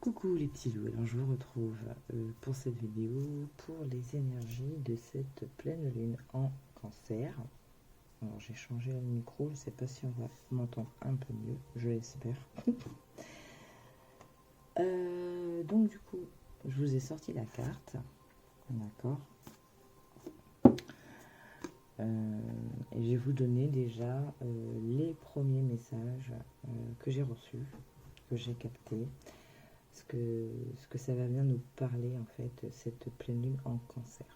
Coucou les petits loups, alors je vous retrouve pour cette vidéo pour les énergies de cette pleine lune en cancer. Alors j'ai changé le micro, je ne sais pas si on va m'entendre un peu mieux, je l'espère. Donc du coup, je vous ai sorti la carte, d'accord. Et je vais vous donner déjà les premiers messages que j'ai reçus, que j'ai captés. Ce que ça va venir nous parler en fait, cette pleine lune en cancer.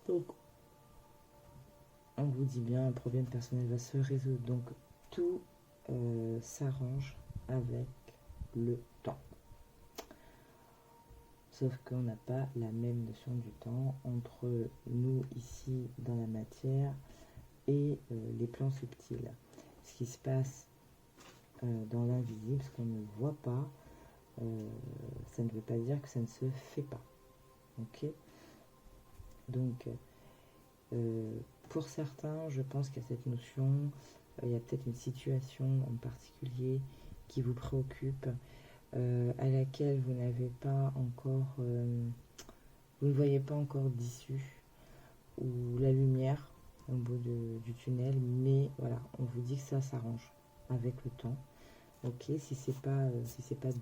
Donc, on vous dit bien, un problème personnel va se résoudre. Donc, tout s'arrange avec le temps. Sauf qu'on n'a pas la même notion du temps entre nous ici dans la matière et les plans subtils. Ce qui se passe dans l'invisible, ce qu'on ne voit pas, ça ne veut pas dire que ça ne se fait pas. Ok. Donc, pour certains, je pense qu'il y a cette notion, il y a peut-être une situation en particulier qui vous préoccupe, à laquelle vous n'avez pas encore, vous ne voyez pas encore d'issue ou la lumière au bout du tunnel, mais voilà, on vous dit que ça s'arrange avec le temps. Ok, si c'est pas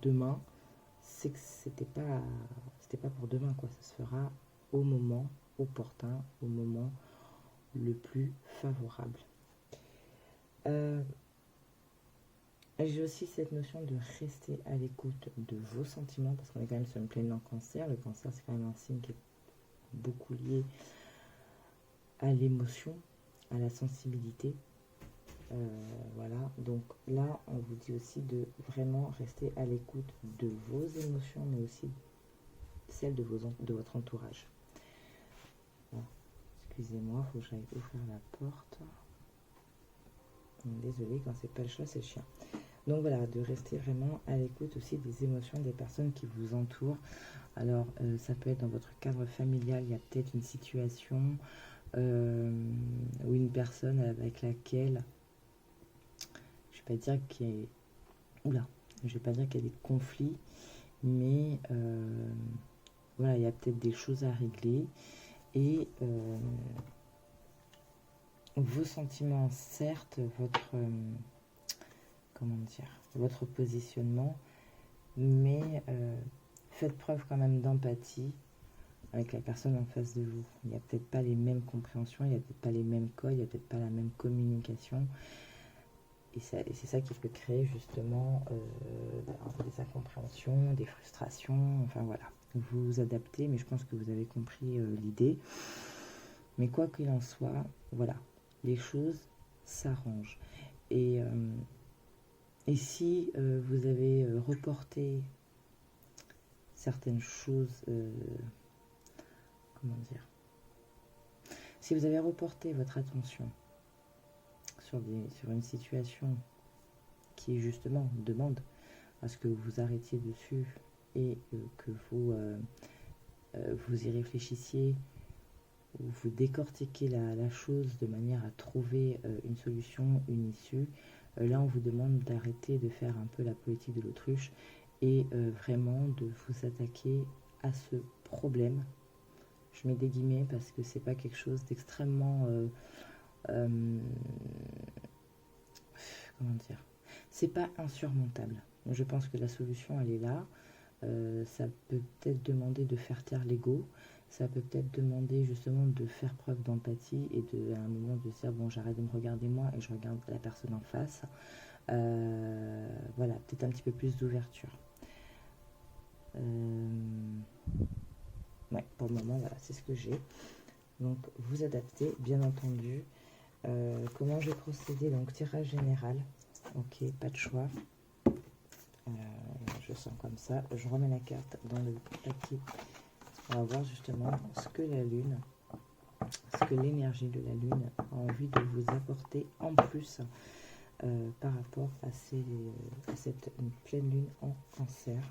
demain, c'est que c'était pas pour demain, quoi. Ça se fera au moment opportun, au moment le plus favorable. J'ai aussi cette notion de rester à l'écoute de vos sentiments, parce qu'on est quand même sur une pleine lune en cancer. Le cancer, c'est quand même un signe qui est beaucoup lié à l'émotion, à la sensibilité. Voilà, donc là on vous dit aussi de vraiment rester à l'écoute de vos émotions, mais aussi celles de votre entourage. Voilà. Excusez-moi, il faut que j'aille ouvrir la porte. Désolée, quand c'est pas le chat, c'est le chien. Donc voilà, de rester vraiment à l'écoute aussi des émotions des personnes qui vous entourent. Alors ça peut être dans votre cadre familial, il y a peut-être une situation ou une personne avec laquelle je vais pas dire qu'il y a... je vais pas dire qu'il y a des conflits, mais voilà, il y a peut-être des choses à régler et vos sentiments, certes, votre positionnement, mais faites preuve quand même d'empathie avec la personne en face de vous. Il n'y a peut-être pas les mêmes compréhensions, il n'y a peut-être pas les mêmes codes, il n'y a peut-être pas la même communication. Et c'est ça qui peut créer justement des incompréhensions, des frustrations, enfin voilà. Vous vous adaptez, mais je pense que vous avez compris l'idée. Mais quoi qu'il en soit, voilà, les choses s'arrangent. Et si vous avez reporté certaines choses, si vous avez reporté votre attention sur une situation qui justement demande à ce que vous arrêtiez dessus et que vous y réfléchissiez, ou vous décortiquez la chose de manière à trouver une solution, une issue, là on vous demande d'arrêter de faire un peu la politique de l'autruche et vraiment de vous attaquer à ce problème. Je mets des guillemets parce que c'est pas quelque chose d'extrêmement c'est pas insurmontable. Je pense que la solution elle est là. Ça peut peut-être demander de faire taire l'ego, ça peut peut-être demander justement de faire preuve d'empathie et à un moment de dire bon, j'arrête de me regarder moi et je regarde la personne en face. Voilà, peut-être un petit peu plus d'ouverture. Ouais, pour le moment, voilà, c'est ce que j'ai. Donc, vous adaptez, bien entendu. Comment je vais procéder? Donc, tirage général. Ok, pas de choix. Je sens comme ça. Je remets la carte dans le papier. On va voir justement ce que la Lune, ce que l'énergie de la Lune a envie de vous apporter en plus par rapport à cette pleine Lune en cancer.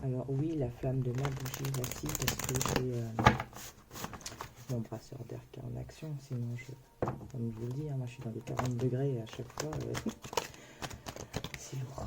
Alors oui, la flamme de ma bougie, voici, parce que j'ai mon brasseur d'air qui est en action, sinon comme je vous le dis, hein, moi je suis dans les 40 degrés à chaque fois, c'est lourd.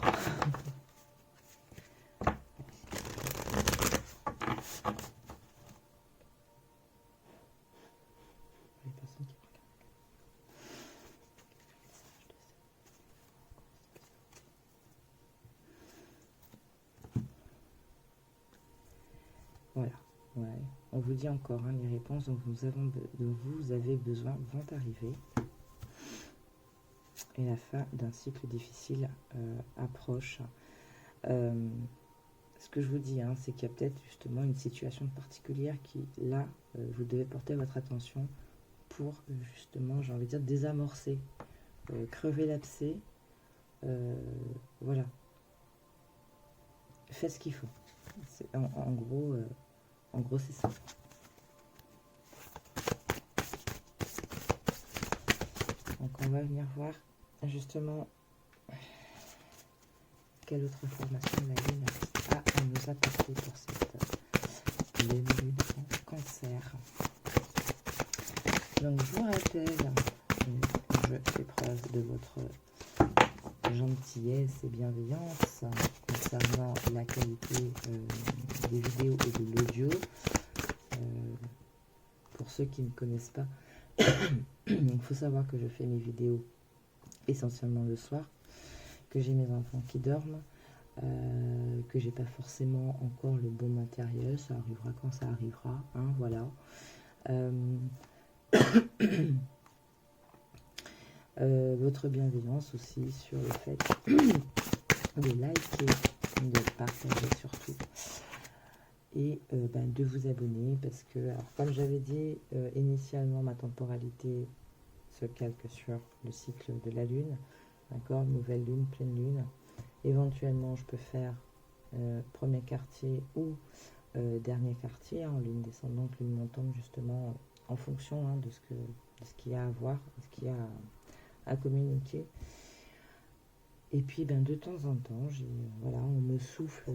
Voilà. Ouais. On vous dit encore, hein, les réponses dont vous avez besoin vont arriver. Et la fin d'un cycle difficile approche. Ce que je vous dis, hein, c'est qu'il y a peut-être justement une situation particulière qui, là, vous devez porter votre attention pour justement, j'ai envie de dire, désamorcer, crever l'abcès. Voilà. Faites ce qu'il faut. En gros, c'est ça. Donc, on va venir voir justement quelle autre information la Lune a à nous apporter pour cette pleine lune en Cancer. Donc, je vous rappelle, je fais preuve de votre gentillesse et bienveillance concernant la qualité des vidéos et de l'audio. Pour ceux qui ne connaissent pas, il faut savoir que je fais mes vidéos essentiellement le soir, que j'ai mes enfants qui dorment, que j'ai pas forcément encore le bon matériel, ça arrivera quand ça arrivera, hein, voilà. Votre bienveillance aussi sur le fait de liker, de partager surtout, et de vous abonner, parce que, alors, comme j'avais dit initialement, ma temporalité se calque sur le cycle de la Lune, d'accord, nouvelle Lune, pleine Lune. Éventuellement, je peux faire premier quartier ou dernier quartier, en Lune descendante, Lune montante, justement, en fonction de ce qu'il y a à voir, de ce qu'il y a à communiquer. Et puis, de temps en temps, voilà, on me souffle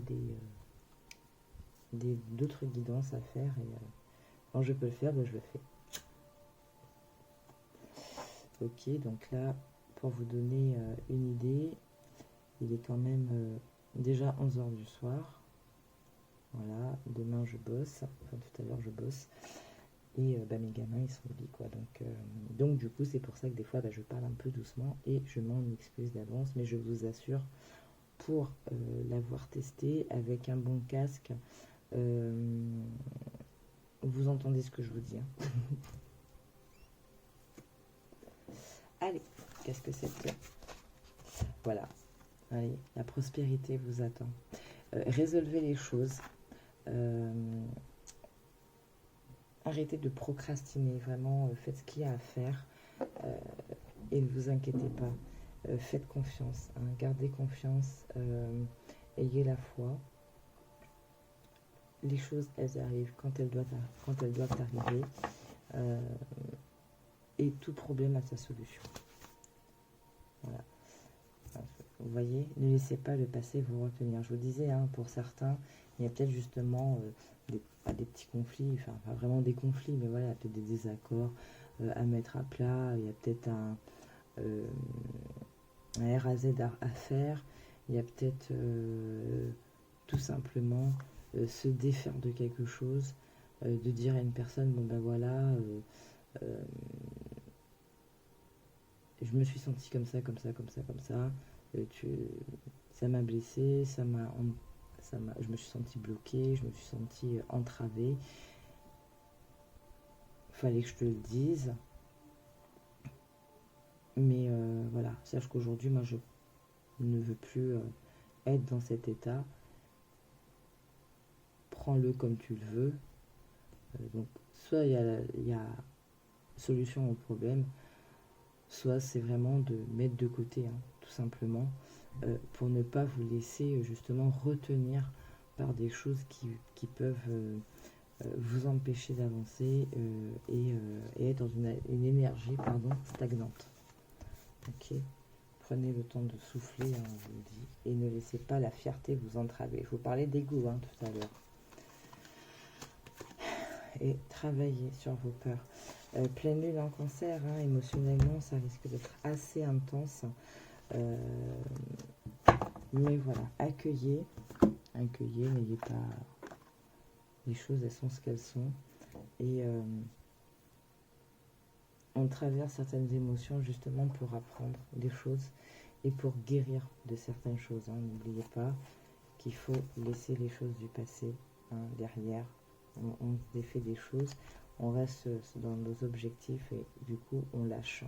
d'autres guidances à faire, et quand je peux le faire, je le fais. Ok, donc là, pour vous donner une idée, il est quand même déjà 11h du soir. Voilà, demain je bosse, enfin tout à l'heure je bosse, et mes gamins ils sont au lit, quoi. Donc du coup c'est pour ça que des fois je parle un peu doucement et je m'en excuse d'avance, mais je vous assure, pour l'avoir testé avec un bon casque, vous entendez ce que je vous dis, hein. Allez, qu'est-ce que c'était? Voilà, allez, la prospérité vous attend. Résolvez les choses. Arrêtez de procrastiner, vraiment, faites ce qu'il y a à faire, et ne vous inquiétez pas. Faites confiance, hein, gardez confiance, ayez la foi. Les choses, elles arrivent quand elles doivent arriver, et tout problème a sa solution. Voilà. Vous voyez, ne laissez pas le passé vous retenir. Je vous disais, hein, pour certains, il y a peut-être justement des petits conflits, enfin pas vraiment des conflits, mais voilà, il y a peut-être des désaccords à mettre à plat, il y a peut-être un RAZ à faire, il y a peut-être tout simplement se défaire de quelque chose, de dire à une personne, bon voilà, je me suis sentie comme ça, ça m'a blessée, je me suis sentie bloquée, je me suis sentie entravée. Fallait que je te le dise. Mais voilà, sache qu'aujourd'hui, moi, je ne veux plus être dans cet état. Prends-le comme tu le veux. Donc, soit il y a solution au problème, soit c'est vraiment de mettre de côté, hein, tout simplement, pour ne pas vous laisser justement retenir par des choses qui peuvent vous empêcher d'avancer, et être dans une énergie stagnante. Ok, prenez le temps de souffler, hein, je vous le dis, et ne laissez pas la fierté vous entraver. Je vous parlais d'ego, hein, tout à l'heure. Et travaillez sur vos peurs. Pleine lune en Cancer, hein, émotionnellement, ça risque d'être assez intense. Mais voilà, accueillez, n'ayez pas... Les choses, elles sont ce qu'elles sont. Et on traverse certaines émotions justement pour apprendre des choses et pour guérir de certaines choses, hein. N'oubliez pas qu'il faut laisser les choses du passé, hein, derrière, on se défait des choses, on reste dans nos objectifs et du coup on lâche.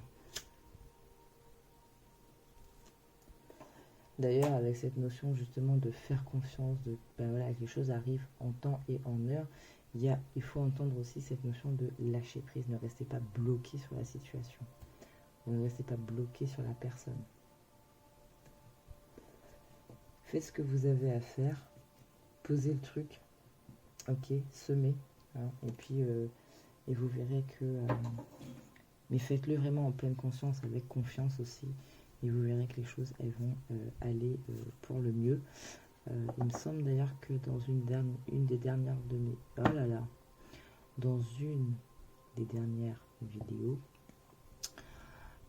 D'ailleurs, avec cette notion justement de faire confiance, de ben voilà, que les choses arrivent en temps et en heure, il faut entendre aussi cette notion de lâcher prise. Ne restez pas bloqué sur la situation. Ne restez pas bloqué sur la personne. Faites ce que vous avez à faire. Posez le truc. Ok, semez. Hein, et puis, et vous verrez que... mais faites-le vraiment en pleine conscience, avec confiance aussi. Et vous verrez que les choses, elles vont aller pour le mieux. Il me semble d'ailleurs que dans une des dernières de mes... Oh là là. Dans une des dernières vidéos,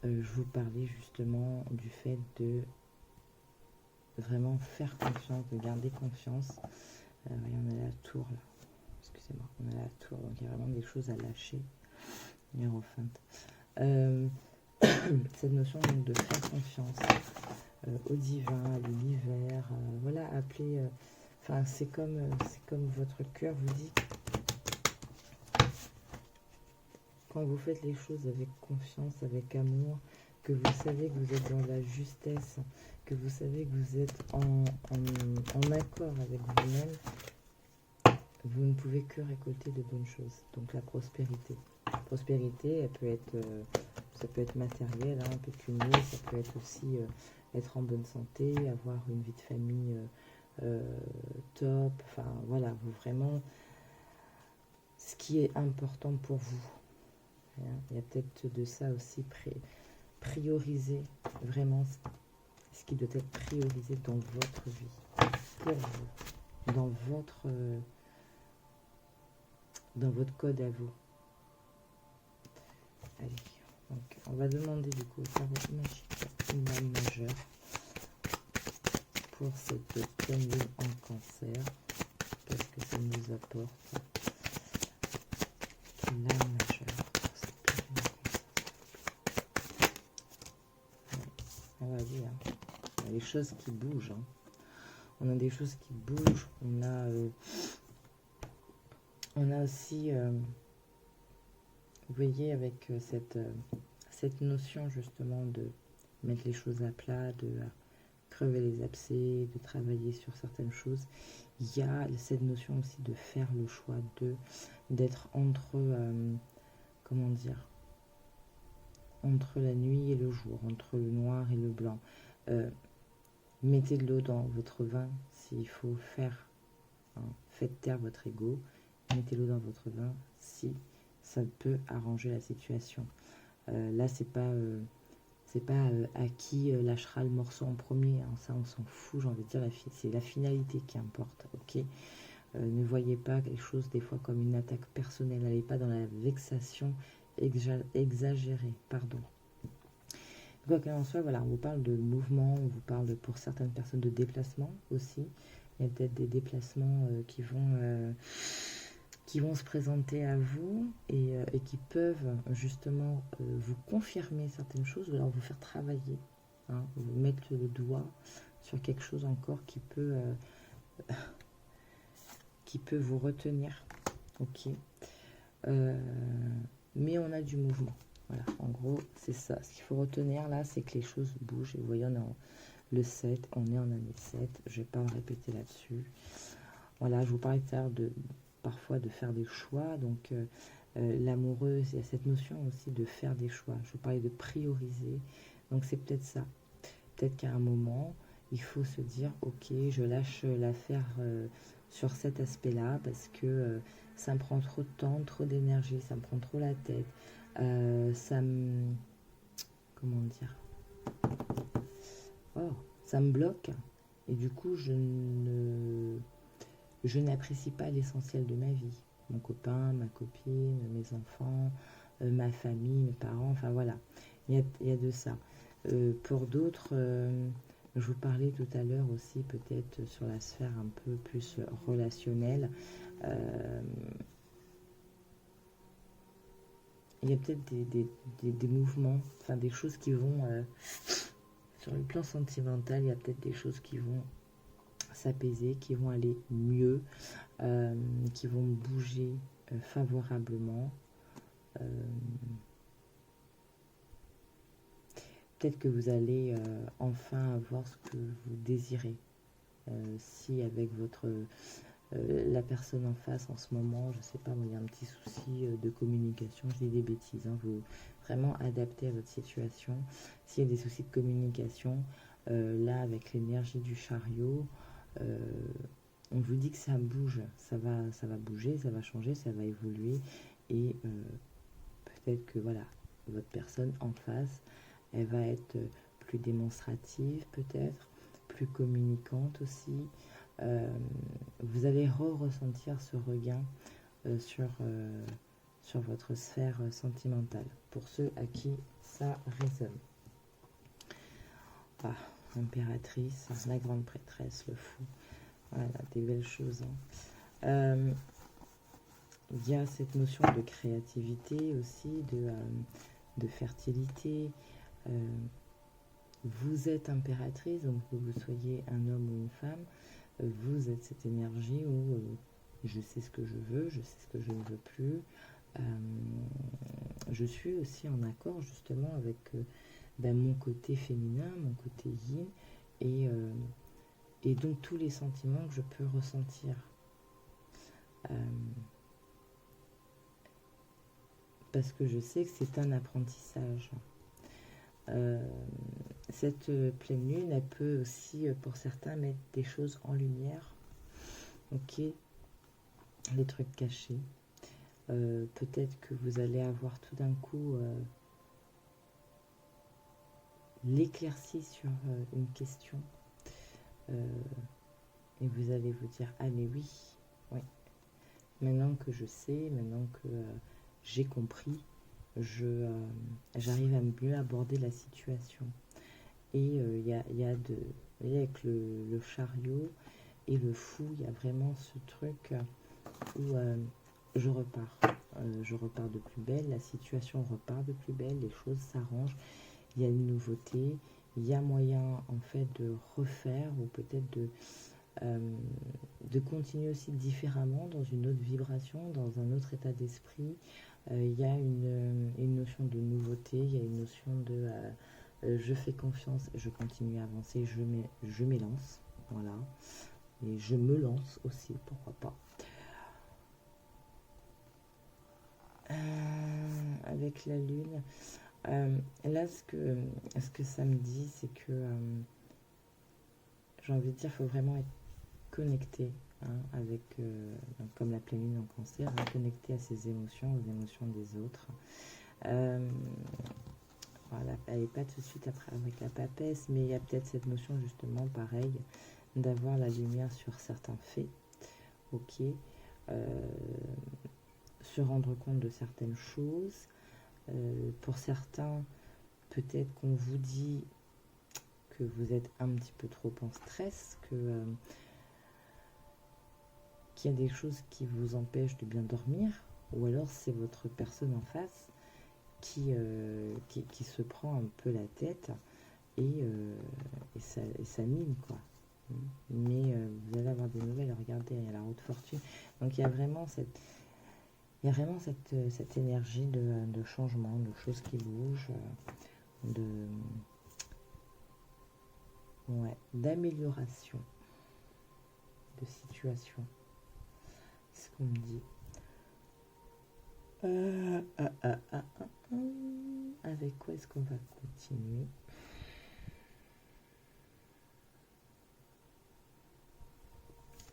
je vous parlais justement du fait de vraiment faire confiance, de garder confiance. On a la tour là. Excusez-moi, on a la tour. Donc il y a vraiment des choses à lâcher. Hiérophante. Cette notion donc, de faire confiance au divin, à l'univers. Voilà, appeler... Enfin, c'est comme votre cœur vous dit. Quand vous faites les choses avec confiance, avec amour, que vous savez que vous êtes dans la justesse, que vous savez que vous êtes en accord avec vous-même, vous ne pouvez que récolter de bonnes choses. Donc la prospérité. La prospérité, elle peut être, ça peut être matériel, hein, pécunier, ça peut être aussi être en bonne santé, avoir une vie de famille top. Enfin voilà, vous vraiment ce qui est important pour vous. Il y a peut-être de ça aussi, prioriser vraiment ce qui doit être priorisé dans votre vie, pour vous, dans votre code à vous. Allez, donc on va demander du coup au tarot magique une âme majeure pour cette pleine lune en cancer. Qu'est-ce que ça nous apporte? L'âme majeure. On va dire, il y a des choses qui bougent. Hein. On a des choses qui bougent. On a aussi, vous voyez, avec cette notion justement de mettre les choses à plat, de crever les abcès, de travailler sur certaines choses. Il y a cette notion aussi de faire le choix d'être entre, comment dire, entre la nuit et le jour, entre le noir et le blanc. Mettez de l'eau dans votre vin s'il faut faire, hein, faites taire votre ego, mettez l'eau dans votre vin si ça peut arranger la situation. Là, c'est pas à qui lâchera le morceau en premier, hein, ça on s'en fout, j'ai envie de dire, c'est la finalité qui importe, ok. Ne voyez pas quelque chose des fois comme une attaque personnelle, n'allez pas dans la vexation exagérée, pardon. Quoi qu'il en soit, voilà, on vous parle de mouvement, on vous parle pour certaines personnes de déplacement aussi. Il y a peut-être des déplacements qui vont se présenter à vous et qui peuvent justement vous confirmer certaines choses ou alors vous faire travailler, hein, vous mettre le doigt sur quelque chose encore qui peut vous retenir, ok. Mais on a du mouvement. Voilà, en gros, c'est ça. Ce qu'il faut retenir là, c'est que les choses bougent. Et vous voyez, on est en le 7, on est en année 7. Je ne vais pas me répéter là-dessus. Voilà, je vous parlais tout à l'heure parfois de faire des choix. Donc, l'amoureuse, il y a cette notion aussi de faire des choix. Je vous parlais de prioriser. Donc, c'est peut-être ça. Peut-être qu'à un moment, il faut se dire, ok, je lâche l'affaire sur cet aspect-là parce que ça me prend trop de temps, trop d'énergie, ça me prend trop la tête. Ça me... Comment dire? Oh, ça me bloque. Et du coup, je n'apprécie pas l'essentiel de ma vie. Mon copain, ma copine, mes enfants, ma famille, mes parents, enfin voilà. Il y a de ça. Pour d'autres, je vous parlais tout à l'heure aussi peut-être sur la sphère un peu plus relationnelle. Il y a peut-être des mouvements, enfin des choses qui vont, sur le plan sentimental, il y a peut-être des choses qui vont s'apaiser, qui vont aller mieux, qui vont bouger favorablement. Peut-être que vous allez enfin avoir ce que vous désirez. Si avec la personne en face en ce moment, je sais pas, il y a un petit souci de communication, je dis des bêtises, hein, vous vraiment adaptez à votre situation. S'il y a des soucis de communication, là avec l'énergie du chariot, on vous dit que ça bouge, ça va bouger, ça va changer, ça va évoluer, et peut-être que voilà, votre personne en face, elle va être plus démonstrative peut-être, plus communicante aussi. Vous allez ressentir ce regain sur votre sphère sentimentale, pour ceux à qui ça résonne. Ah, impératrice, la grande prêtresse, le fou. Voilà, des belles choses. Hein. Il y a cette notion de créativité aussi, de fertilité. Vous êtes impératrice, donc que vous soyez un homme ou une femme, vous êtes cette énergie où je sais ce que je veux, je sais ce que je ne veux plus. Je suis aussi en accord justement avec mon côté féminin, mon côté yin, et donc tous les sentiments que je peux ressentir. Parce que je sais que c'est un apprentissage. Cette pleine lune, elle peut aussi, pour certains, mettre des choses en lumière. Ok, les trucs cachés. Peut-être que vous allez avoir tout d'un coup l'éclaircie sur une question. Et vous allez vous dire, ah mais oui, maintenant que je sais, maintenant que j'ai compris, j'arrive à mieux aborder la situation. Et il y a avec le chariot et le fou, il y a vraiment ce truc où je repars de plus belle, la situation repart de plus belle, les choses s'arrangent, il y a une nouveauté, il y a moyen en fait de refaire, ou peut-être de continuer aussi différemment, dans une autre vibration, dans un autre état d'esprit. Il y a une notion de nouveauté, il y a une notion de je fais confiance, je continue à avancer, je m'élance, voilà, et je me lance aussi, pourquoi pas. Avec la lune, là ce que ça me dit, c'est que j'ai envie de dire, il faut vraiment être connecté, hein, avec, donc comme la pleine lune en cancer, hein, connecté à ses émotions, aux émotions des autres. Voilà, elle n'est pas tout de suite après avec la papesse, mais il y a peut-être cette notion justement, pareil, d'avoir la lumière sur certains faits, ok, se rendre compte de certaines choses. Pour certains, peut-être qu'on vous dit que vous êtes un petit peu trop en stress, qu'il y a des choses qui vous empêchent de bien dormir, ou alors c'est votre personne en face qui se prend un peu la tête, et ça mine, quoi. Mais vous allez avoir des nouvelles, regardez, il y a la route fortune. Donc il y a vraiment cette énergie de changement, de choses qui bougent, d'amélioration de situation. C'est ce qu'on me dit. Avec quoi est-ce qu'on va continuer?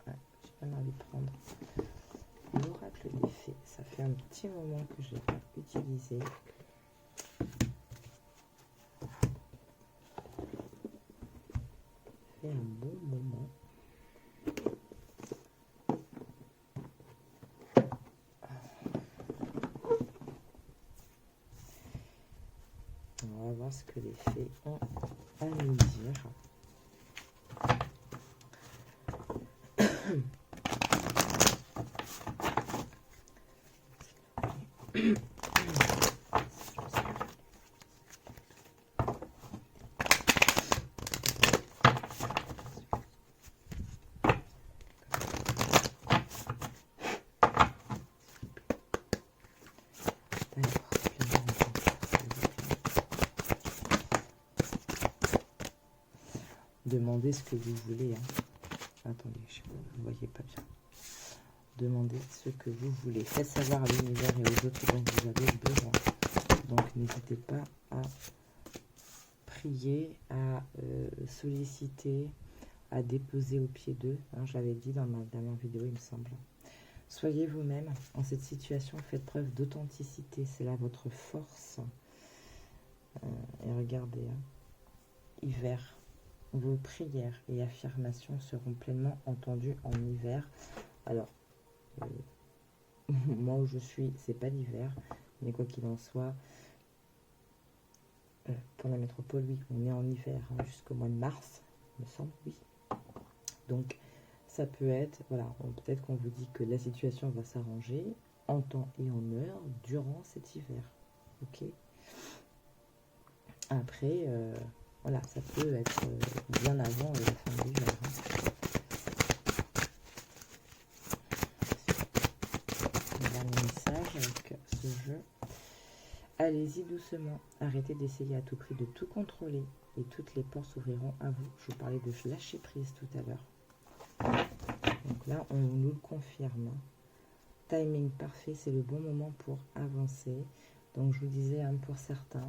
J'ai pas envie de prendre l'oracle des fées. Ça fait un petit moment que je l'ai pas utilisé. Ça fait un bon moment. On va voir ce que les fées ont à nous dire. Demandez ce que vous voulez. Hein. Attendez, vous ne voyez pas bien. Demandez ce que vous voulez. Faites savoir à l'univers et aux autres dont vous avez besoin. Donc n'hésitez pas à prier, à solliciter, à déposer au pied d'eux. Hein, je l'avais dit dans ma dernière vidéo, il me semble. Soyez vous-même. En cette situation, faites preuve d'authenticité. C'est là votre force. Et regardez, hein, hiver, vos prières et affirmations seront pleinement entendues en hiver. Alors, moi où je suis, c'est pas l'hiver, mais quoi qu'il en soit, pour la métropole, oui, on est en hiver hein, jusqu'au mois de mars, il me semble, oui. Donc, ça peut être, voilà, peut-être qu'on vous dit que la situation va s'arranger en temps et en heure durant cet hiver, ok. Après, voilà, ça peut être bien avant la fin de l'hiver. Hein. Dernier message avec ce jeu. Allez-y doucement, arrêtez d'essayer à tout prix de tout contrôler et toutes les portes s'ouvriront à vous. Je vous parlais de lâcher prise tout à l'heure. Donc là, on nous le confirme. Timing parfait, c'est le bon moment pour avancer. Donc je vous disais, hein, pour certains,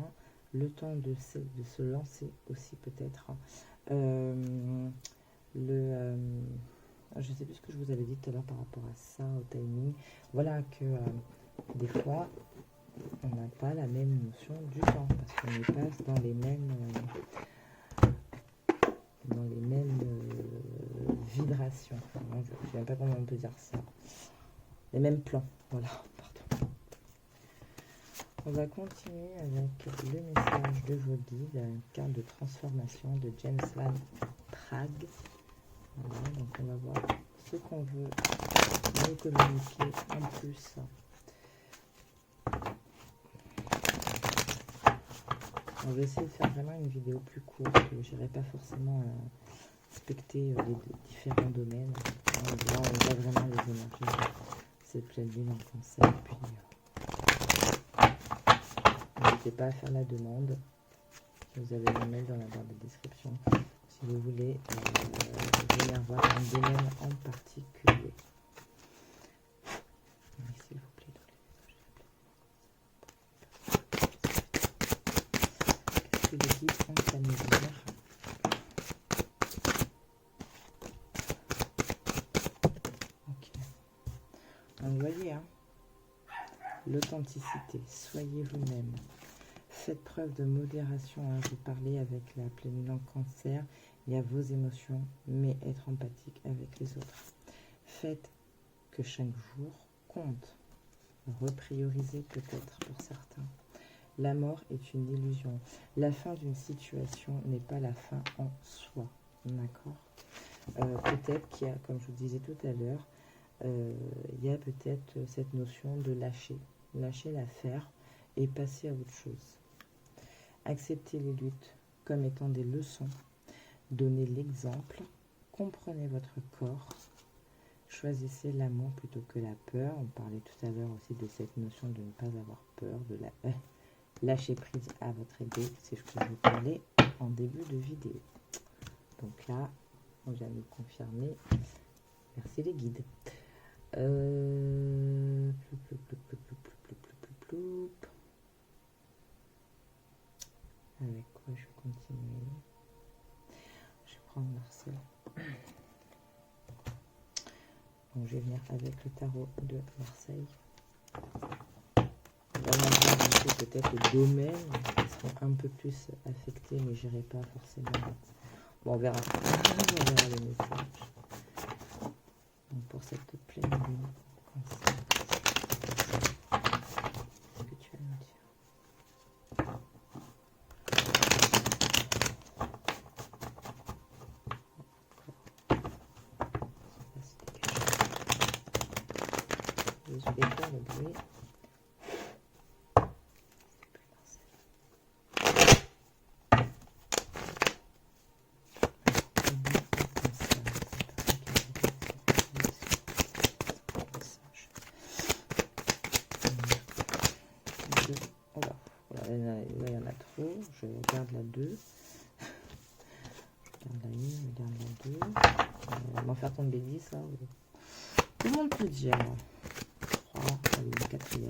le temps de se lancer aussi peut-être. Je ne sais plus ce que je vous avais dit tout à l'heure par rapport à ça, au timing. Voilà que des fois, on n'a pas la même notion du temps parce qu'on n'est pas dans les mêmes vibrations. Enfin, je ne sais même pas comment on peut dire ça. Les mêmes plans. Voilà, pardon. On va continuer avec le message de vos guides, une carte de transformation de James Van Praagh. Voilà, donc on va voir ce qu'on veut nous communiquer en plus. On va essayer de faire vraiment une vidéo plus courte. Je n'irai pas forcément inspecter les différents domaines. Là, on voit vraiment les énergies de cette pleine lune en Cancer. Et puis, n'hésitez pas à faire la demande. Vous avez le mail dans la barre de description. Si vous voulez venir voir un domaine en particulier. S'il vous plaît, qu'est-ce que les guides ont à nous dire? Ok. Donc, vous voyez, hein, l'authenticité. Soyez vous-même. Faites preuve de modération. Hein. Je parlais avec la pleine lune en Cancer. Il y a vos émotions, mais être empathique avec les autres. Faites que chaque jour compte. Reprioriser peut-être pour certains. La mort est une illusion. La fin d'une situation n'est pas la fin en soi. D'accord. Peut-être qu'il y a, comme je vous disais tout à l'heure, il y a peut-être cette notion de lâcher. Lâcher l'affaire et passer à autre chose. Acceptez les luttes comme étant des leçons. Donnez l'exemple. Comprenez votre corps. Choisissez l'amour plutôt que la peur. On parlait tout à l'heure aussi de cette notion de ne pas avoir peur, de lâcher prise à votre ego. C'est ce que je vous parlais en début de vidéo. Donc là, on vient nous confirmer. Merci les guides. Avec quoi je vais continuer? Je vais prendre Marcel. Donc je vais venir avec le tarot de Marseille. Vraiment peut-être les domaines qui seront un peu plus affectés, mais je n'irai pas forcément. Bon, on verra. On verra les messages. Donc pour cette pleine lune, qu'est-ce que tu vas nous dire? Désolée pour le bruit. Là, il y en a trop. Je regarde la 2. Je regarde la 1. 2. M'en faire tomber 10, ça. Tout le monde peut dire. 3, allez, une quatrième.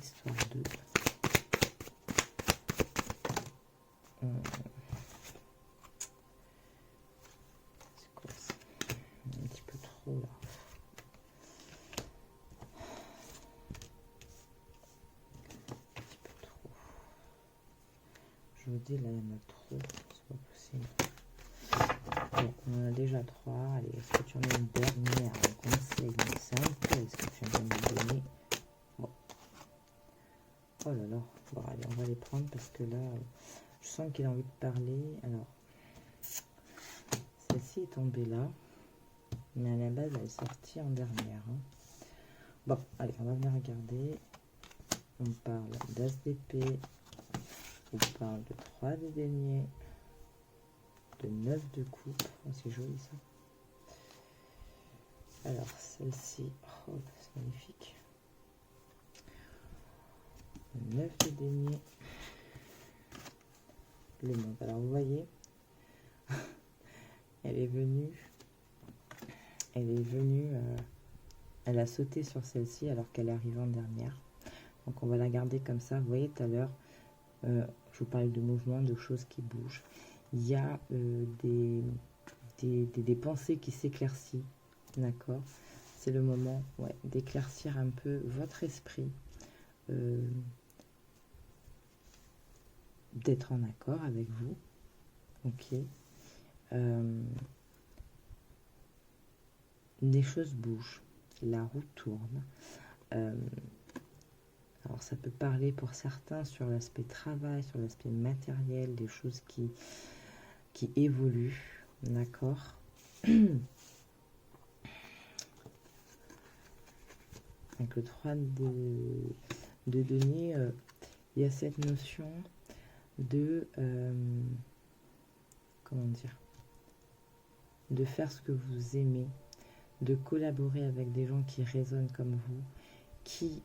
Histoire 2. C'est quoi ça? Un petit peu trop là. Un petit peu trop. Je vous dis, là, il y en a trop. C'est pas possible. Bon, on en a déjà 3. Allez, est-ce que tu en as une dernière? Un conseil, une simple. Est-ce que tu en as une donner? Bon. Oh là là. Bon, allez, on va les prendre parce que là, je sens qu'il a envie de parler. Alors, celle-ci est tombée là. Mais à la base, elle est sortie en dernière. Hein. Bon, allez, on va venir regarder. On parle d'as d'épée. On parle de 3 de denier. De 9 de coupe. Oh, c'est joli ça. Alors, celle-ci. Oh, c'est magnifique. 9 de denier. Le monde. Alors, vous voyez, elle est venue. Elle a sauté sur celle-ci alors qu'elle est arrivée en dernière. Donc, on va la garder comme ça. Vous voyez, tout à l'heure, je vous parlais de mouvements, de choses qui bougent. Il y a des pensées qui s'éclaircissent. D'accord? C'est le moment d'éclaircir un peu votre esprit. D'être en accord avec vous. Ok. Des choses bougent. La roue tourne. Alors ça peut parler pour certains sur l'aspect travail, sur l'aspect matériel, des choses qui évoluent. D'accord. Avec le 3 de denier, il y a cette notion de comment dire, de faire ce que vous aimez, de collaborer avec des gens qui résonnent comme vous, qui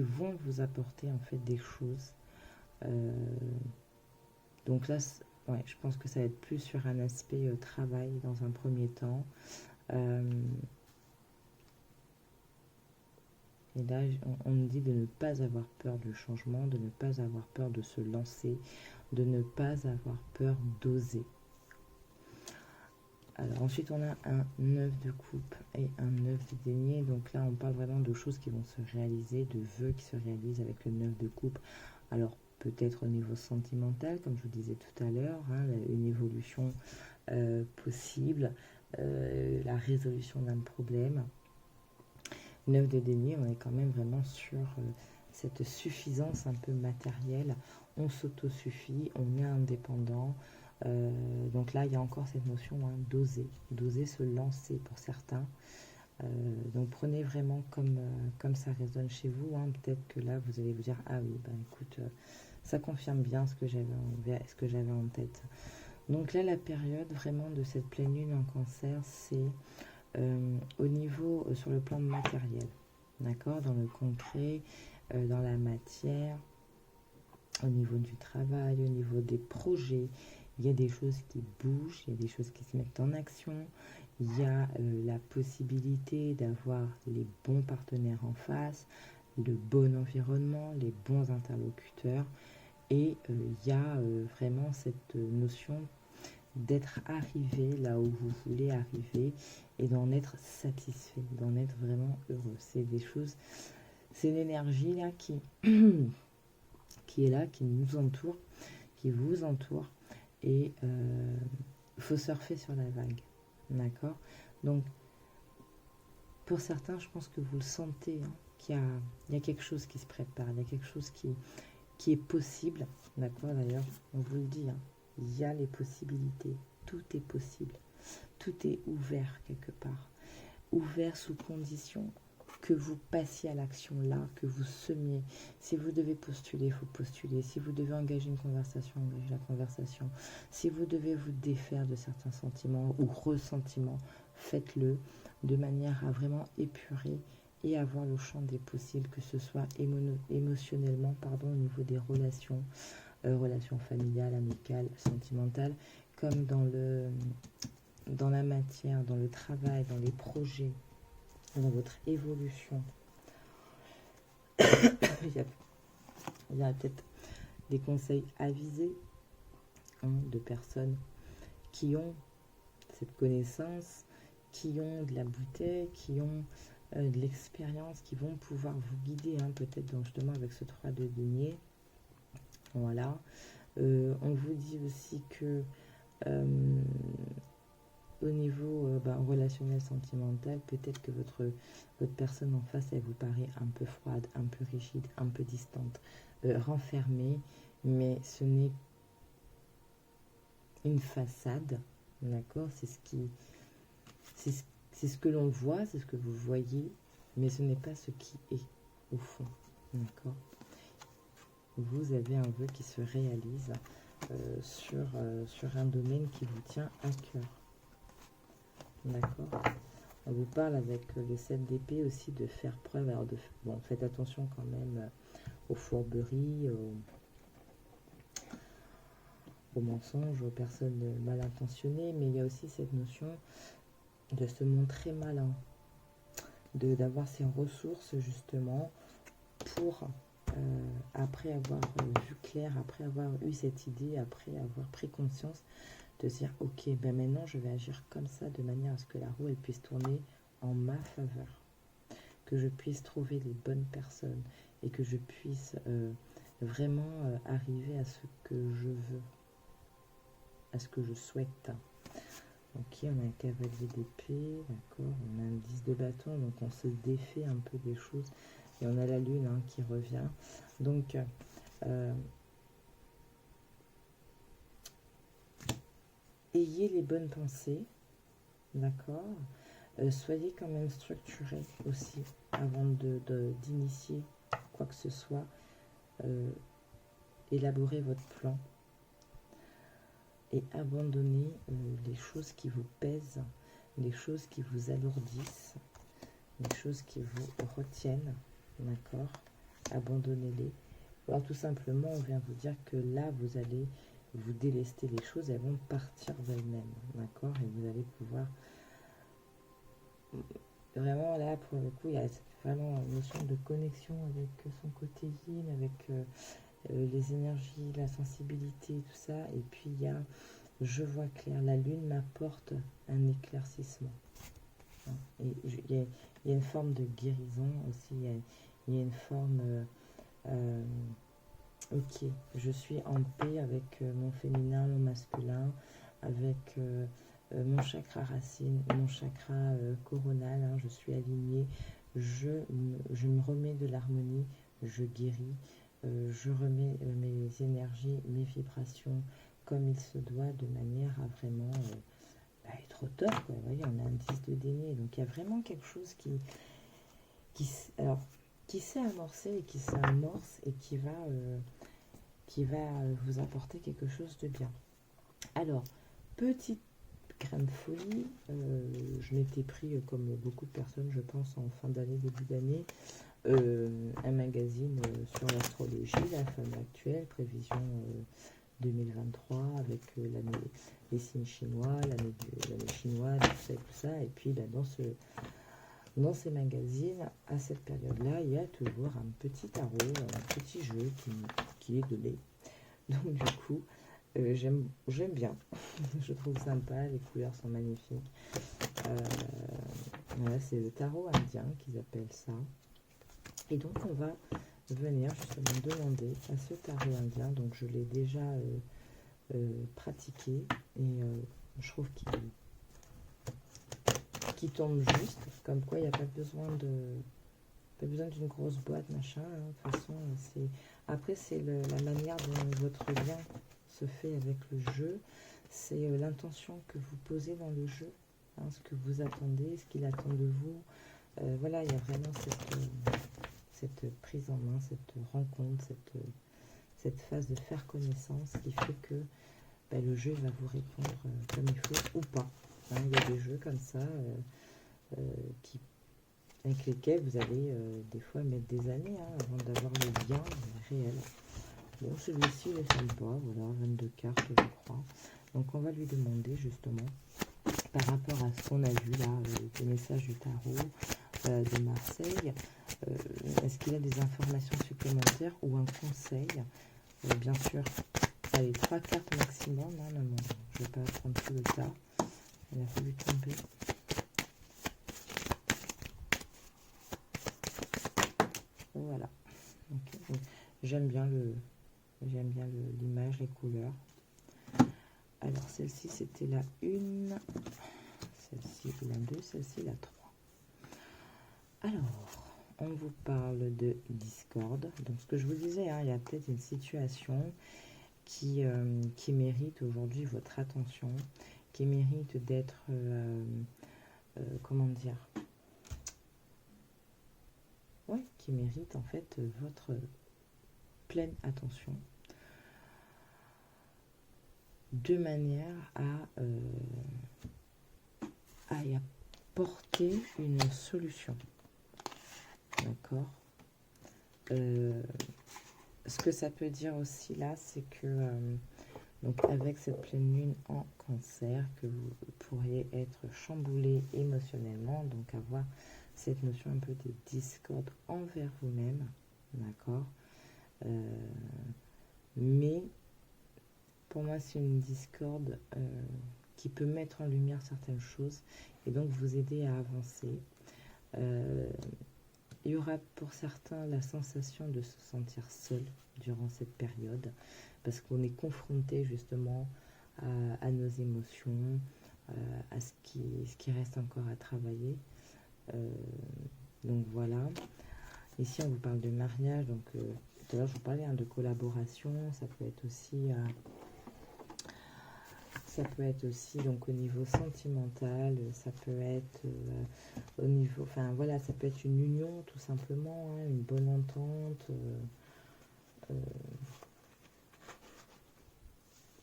vont vous apporter en fait des choses. Donc là, ouais, je pense que ça va être plus sur un aspect travail dans un premier temps. Et là, on nous dit de ne pas avoir peur du changement, de ne pas avoir peur de se lancer, de ne pas avoir peur d'oser. Alors ensuite, on a un 9 de coupe et un 9 de denier. Donc là, on parle vraiment de choses qui vont se réaliser, de vœux qui se réalisent avec le 9 de coupe. Alors peut-être au niveau sentimental, comme je vous disais tout à l'heure, hein, une évolution possible, la résolution d'un problème. 9 de denier, on est quand même vraiment sur cette suffisance un peu matérielle. On s'autosuffit, on est indépendant. Donc là, il y a encore cette notion d'oser se lancer pour certains. Donc prenez vraiment comme ça résonne chez vous. Hein. Peut-être que là, vous allez vous dire, ah oui, ben écoute, ça confirme bien ce que j'avais en tête. Donc là, la période vraiment de cette pleine lune en cancer, c'est au niveau, sur le plan matériel, d'accord, dans le concret, dans la matière, au niveau du travail, au niveau des projets, il y a des choses qui bougent, il y a des choses qui se mettent en action, il y a la possibilité d'avoir les bons partenaires en face, le bon environnement, les bons interlocuteurs, et il y a vraiment cette notion d'être arrivé là où vous voulez arriver et d'en être satisfait, d'en être vraiment heureux. C'est des choses, c'est l'énergie là qui est là, qui nous entoure, qui vous entoure, et il faut surfer sur la vague, d'accord? Donc pour certains, je pense que vous le sentez, hein, qu'il y a quelque chose qui se prépare, il y a quelque chose qui est possible, d'accord? D'ailleurs, on vous le dit, hein, il y a les possibilités, tout est possible, tout est ouvert quelque part, ouvert sous condition que vous passiez à l'action là, que vous semiez. Si vous devez postuler, il faut postuler. Si vous devez engager une conversation, engagez la conversation. Si vous devez vous défaire de certains sentiments ou ressentiments, faites-le de manière à vraiment épurer et avoir le champ des possibles, que ce soit émotionnellement, au niveau des relations, relations familiales, amicales, sentimentales, comme dans la matière, dans le travail, dans les projets, dans votre évolution. Il y a peut-être des conseils avisés de personnes qui ont cette connaissance, qui ont de la bouteille, qui ont de l'expérience, qui vont pouvoir vous guider, peut-être justement avec ce 3 de denier. Voilà. On vous dit aussi que au niveau relationnel, sentimental, peut-être que votre personne en face, elle vous paraît un peu froide, un peu rigide, un peu distante, renfermée, mais ce n'est une façade, d'accord? C'est ce que l'on voit, c'est ce que vous voyez, mais ce n'est pas ce qui est au fond, d'accord? Vous avez un vœu qui se réalise sur un domaine qui vous tient à cœur. D'accord. On vous parle avec le 7 d'épée aussi de faire preuve. Alors faites attention quand même aux fourberies, aux mensonges, aux personnes mal intentionnées, mais il y a aussi cette notion de se montrer malin, d'avoir ses ressources justement pour, après avoir vu clair, après avoir eu cette idée, après avoir pris conscience, de dire ok, maintenant je vais agir comme ça de manière à ce que la roue elle puisse tourner en ma faveur, que je puisse trouver les bonnes personnes et que je puisse vraiment arriver à ce que je veux, à ce que je souhaite. Ok, on a un cavalier d'épée, d'accord, on a un 10 de bâton, donc on se défait un peu des choses et on a la lune qui revient. Donc ayez les bonnes pensées, d'accord. Soyez quand même structuré aussi avant d'initier quoi que ce soit. Élaborez votre plan et abandonnez les choses qui vous pèsent, les choses qui vous alourdissent, les choses qui vous retiennent, d'accord. Abandonnez-les. Alors tout simplement, on vient vous dire que là, vous allez vous délester les choses, elles vont partir d'elles-mêmes, d'accord. Et vous allez pouvoir vraiment là, pour le coup, il y a vraiment une notion de connexion avec son côté yin, avec les énergies, la sensibilité, tout ça. Et puis il y a, je vois clair, la lune m'apporte un éclaircissement. Et il y a une forme de guérison aussi, il y a une forme, ok, je suis en paix avec mon féminin, mon masculin, avec mon chakra racine, mon chakra coronal, je suis alignée, je me remets de l'harmonie, je guéris, je remets mes énergies, mes vibrations comme il se doit, de manière à vraiment être au top, quoi. Vous voyez, on a un 10 de denier, donc il y a vraiment quelque chose qui s'est amorcé et qui s'amorce et qui va vous apporter quelque chose de bien. Alors, petite grain de folie, je m'étais pris, comme beaucoup de personnes, je pense, en fin d'année, début d'année, un magazine sur l'astrologie, la femme actuelle, prévision 2023, avec les signes chinois, l'année chinoise, tout ça. Et puis, dans ces magazines, à cette période-là, il y a toujours un petit tarot, un petit jeu qui est donné. Donc du coup, j'aime bien. Je trouve sympa, les couleurs sont magnifiques. Voilà, c'est le tarot indien qu'ils appellent ça. Et donc on va venir justement demander à ce tarot indien. Donc je l'ai déjà pratiqué et je trouve qu'il tombe juste, comme quoi il n'y a pas besoin d'une grosse boîte, machin. De toute façon, après c'est la manière dont votre lien se fait avec le jeu, c'est l'intention que vous posez dans le jeu, ce que vous attendez, ce qu'il attend de vous. Voilà, il y a vraiment cette prise en main, cette rencontre, cette phase de faire connaissance qui fait que le jeu va vous répondre comme il faut ou pas. Il y a des jeux comme ça avec lesquels vous allez des fois mettre des années avant d'avoir le lien réel. Bon, celui-ci, il est sympa, voilà, 22 cartes, je crois. Donc on va lui demander justement, par rapport à ce qu'on a vu là, le message du tarot de Marseille, est-ce qu'il a des informations supplémentaires ou un conseil? Bien sûr, allez, 3 cartes maximum, hein, non, je ne vais pas prendre tout le tas, il a fallu tomber. Voilà, okay. J'aime bien l'image, les couleurs. Alors celle-ci c'était la 1, celle-ci la 2, celle-ci la 3. Alors, on vous parle de discorde. Donc ce que je vous disais, hein, il y a peut-être une situation qui mérite aujourd'hui votre attention, qui mérite d'être, comment dire, ouais, qui mérite en fait votre pleine attention, de manière à y apporter une solution. D'accord. Ce que ça peut dire aussi là, c'est que donc avec cette pleine lune en cancer, que vous pourriez être chamboulé émotionnellement, donc avoir cette notion un peu de discorde envers vous-même, d'accord. Mais pour moi, c'est une discorde qui peut mettre en lumière certaines choses et donc vous aider à avancer. Il y aura pour certains la sensation de se sentir seul durant cette période parce qu'on est confronté justement à nos émotions, à ce qui reste encore à travailler. Donc voilà. Ici, on vous parle de mariage. Donc tout à l'heure, je vous parlais de collaboration. Ça peut être aussi donc au niveau sentimental, ça peut être au niveau, enfin voilà, ça peut être une union tout simplement, hein, une bonne entente,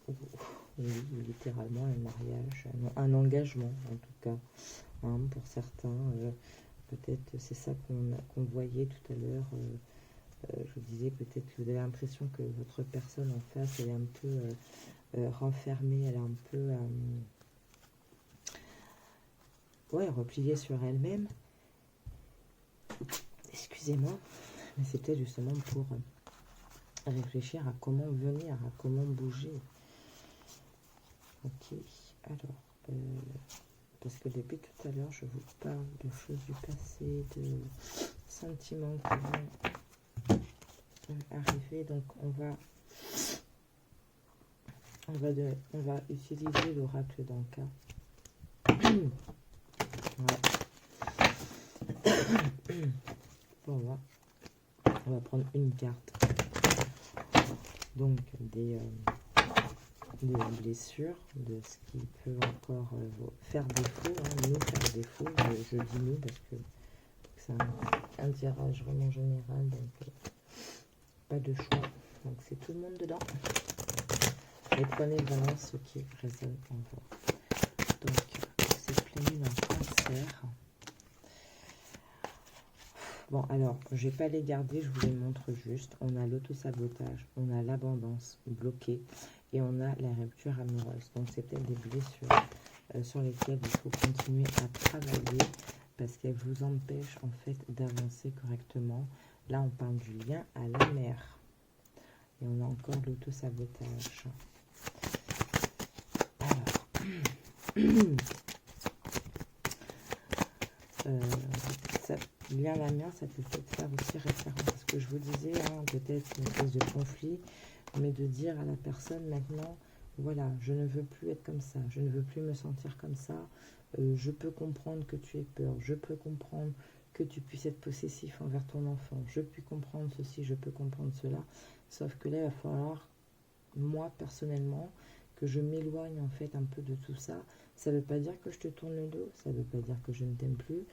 oui, littéralement un mariage, un engagement en tout cas, hein, pour certains. Peut-être c'est ça qu'on voyait tout à l'heure. Je vous disais peut-être que vous avez l'impression que votre personne en face elle est un peu renfermée, elle est un peu repliée sur elle-même. Excusez-moi, mais c'est peut-être justement pour réfléchir à comment venir, à comment bouger. Ok, alors, parce que depuis tout à l'heure, je vous parle de choses du passé, de sentiments qui vont arriver, donc on va utiliser l'oracle d'Anka. Voilà. On va prendre une carte. Donc des blessures, de ce qui peut encore faire défaut, hein, nous faire défaut. Je dis nous parce que c'est un tirage vraiment général, donc pas de choix. Donc c'est tout le monde dedans. Et prenez vraiment ce qui résonne en vous. Donc c'est pleine lune en cancer. Bon, alors, je ne vais pas les garder, je vous les montre juste. On a l'autosabotage, on a l'abondance bloquée et on a la rupture amoureuse. Donc, c'est peut-être des blessures sur lesquelles il faut continuer à travailler parce qu'elles vous empêchent en fait d'avancer correctement. Là, on parle du lien à la mère. Et on a encore l'autosabotage. Alors, lien à la mère, ça peut peut-être faire aussi référence à ce que je vous disais, hein, peut-être une espèce de conflit, mais de dire à la personne maintenant, voilà, je ne veux plus être comme ça, je ne veux plus me sentir comme ça, je peux comprendre que tu aies peur, je peux comprendre que tu puisses être possessif envers ton enfant, je peux comprendre ceci, je peux comprendre cela, sauf que là, il va falloir, moi, personnellement, que je m'éloigne en fait un peu de tout ça. Ça ne veut pas dire que je te tourne le dos, ça ne veut pas dire que je ne t'aime plus,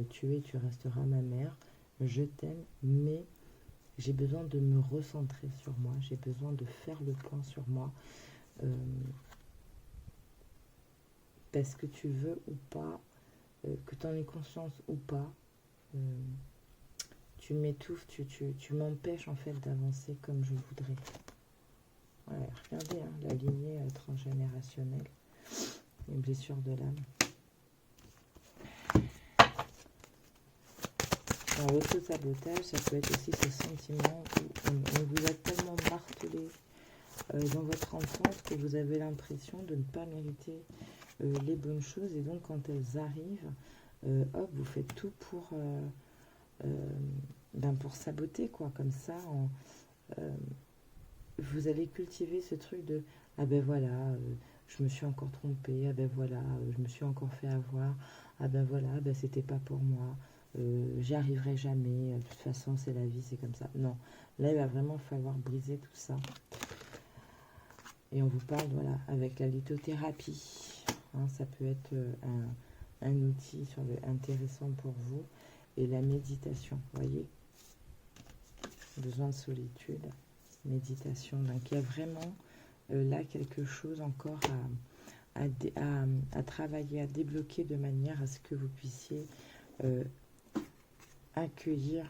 tu resteras ma mère, je t'aime, mais j'ai besoin de me recentrer sur moi, j'ai besoin de faire le point sur moi, parce que tu veux ou pas, que tu en aies conscience ou pas, tu m'étouffes, tu m'empêches en fait d'avancer comme je voudrais. Ouais, regardez, hein, la lignée transgénérationnelle, une blessure de l'âme. Dans l'auto-sabotage, ça peut être aussi ce sentiment où on vous a tellement martelé dans votre enfance que vous avez l'impression de ne pas mériter les bonnes choses. Et donc, quand elles arrivent, hop, vous faites tout pour saboter, quoi. Comme ça, vous allez cultiver ce truc de « Ah ben voilà, je me suis encore trompée. Ah ben voilà, je me suis encore fait avoir. Ah ben voilà, ben c'était pas pour moi. J'y arriverai jamais. De toute façon, c'est la vie, c'est comme ça. » Non, là, il va vraiment falloir briser tout ça. Et on vous parle, voilà, avec la lithothérapie. Hein, ça peut être un outil intéressant pour vous. Et la méditation, vous voyez. Besoin de solitude, méditation. Donc, il y a vraiment là quelque chose encore à travailler, à débloquer de manière à ce que vous puissiez accueillir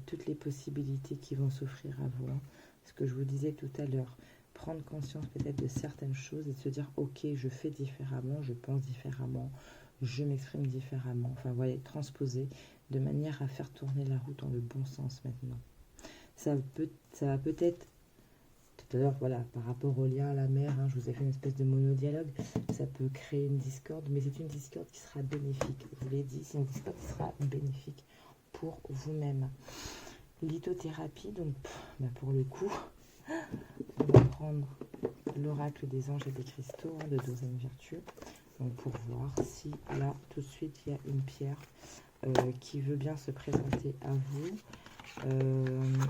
toutes les possibilités qui vont s'offrir à vous. Hein. Ce que je vous disais tout à l'heure, prendre conscience peut-être de certaines choses et de se dire « Ok, je fais différemment, je pense différemment, je m'exprime différemment. » Enfin, voilà, transposer de manière à faire tourner la roue dans le bon sens maintenant. Ça va peut-être, tout à l'heure, voilà, par rapport au lien à la mère, hein, je vous ai fait une espèce de monodialogue, ça peut créer une discorde, mais c'est une discorde qui sera bénéfique. Je vous l'ai dit, c'est une discorde qui sera bénéfique pour vous-même. Lithothérapie, donc pour le coup, on va prendre l'oracle des anges et des cristaux de Dosine Virtue, donc pour voir si là tout de suite il y a une pierre qui veut bien se présenter à vous.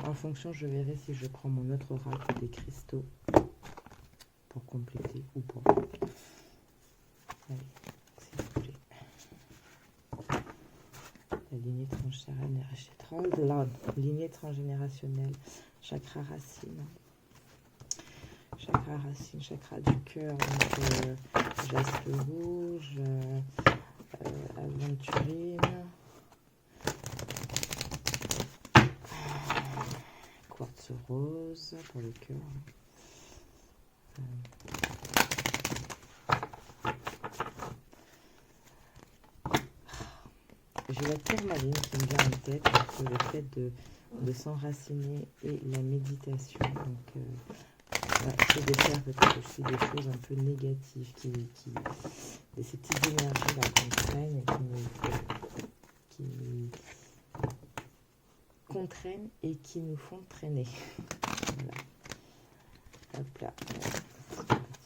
En fonction, je verrai si je prends mon autre oracle des cristaux pour compléter ou pas. Allez, s'il vous plaît. La lignée transgénérationnelle, chakra racine. Chakra racine, chakra du cœur, donc jaspe rouge, aventurine, quartz rose pour le cœur. J'ai la tourmaline qui me vient en tête, donc le fait de s'enraciner et la méditation. Donc, c'est de faire peut-être aussi des choses un peu négatives, de ces petites énergies là qu'on traîne et qui nous contraignent et qui nous font traîner. Voilà. Hop là.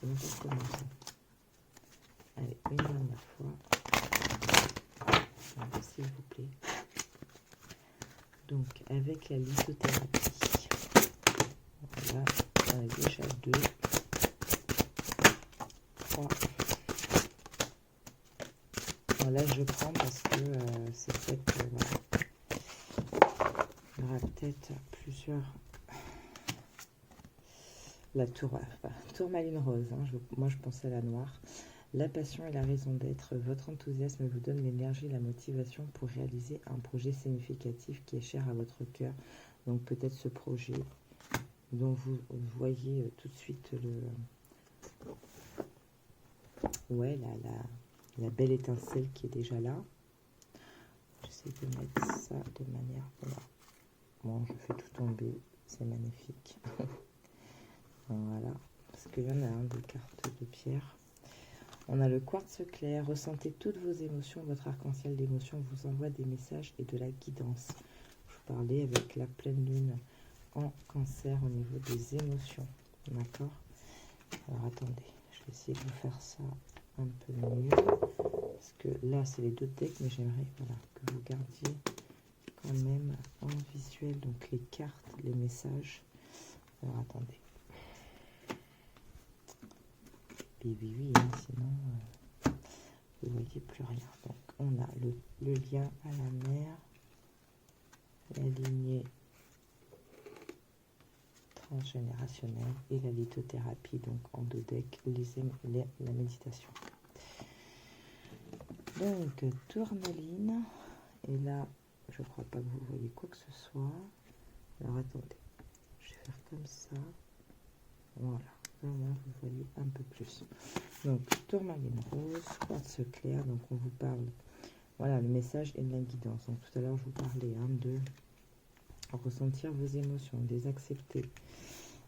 C'est une chose comme ça. Allez, une dernière fois. Voilà, s'il vous plaît. Donc, avec la lithothérapie. Voilà. On a déjà 2, 3. Bon, là, je prends parce que c'est peut-être... voilà. Il y aura peut-être plusieurs... La tourmaline rose. Hein, moi, je pensais à la noire. La passion et la raison d'être. Votre enthousiasme vous donne l'énergie et la motivation pour réaliser un projet significatif qui est cher à votre cœur. Donc, peut-être ce projet dont vous voyez tout de suite la belle étincelle qui est déjà là. J'essaie de mettre ça de manière... Voilà. Bon, je fais tout tomber. C'est magnifique. Voilà. Parce qu'il y en a des cartes de pierre. On a le quartz clair. Ressentez toutes vos émotions. Votre arc-en-ciel d'émotions vous envoie des messages et de la guidance. Je vous parlais avec la pleine lune en cancer au niveau des émotions. D'accord? Alors attendez, je vais essayer de vous faire ça un peu mieux. Parce que là, c'est les 2 decks, mais j'aimerais que vous gardiez quand même en visuel donc les cartes, les messages. Alors attendez. Et oui, hein, sinon vous ne voyez plus rien. Donc on a le lien à la mer, la lignée transgénérationnelle et la lithothérapie, donc en 2 decks, la méditation. Donc tourmaline, et là je crois pas que vous voyez quoi que ce soit. Alors attendez, je vais faire comme ça. Voilà, là vous voyez un peu plus. Donc tourmaline rose, quartz clair, donc on vous parle, voilà, le message et de la guidance. Donc tout à l'heure je vous parlais de ressentir vos émotions, de les accepter.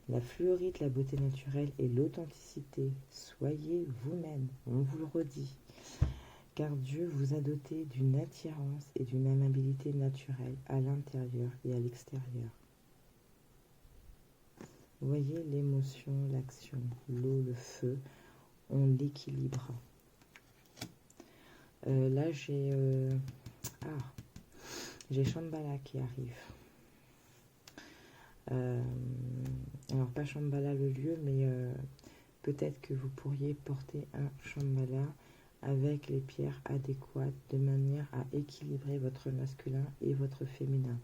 La fluorite, la beauté naturelle et l'authenticité. Soyez vous-même, on vous le redit. Car Dieu vous a doté d'une attirance et d'une amabilité naturelle à l'intérieur et à l'extérieur. Voyez l'émotion, l'action, l'eau, le feu, on l'équilibre. Là, j'ai Shambhala qui arrive. Alors, pas Shambhala le lieu, mais peut-être que vous pourriez porter un Shambhala avec les pierres adéquates de manière à équilibrer votre masculin et votre féminin,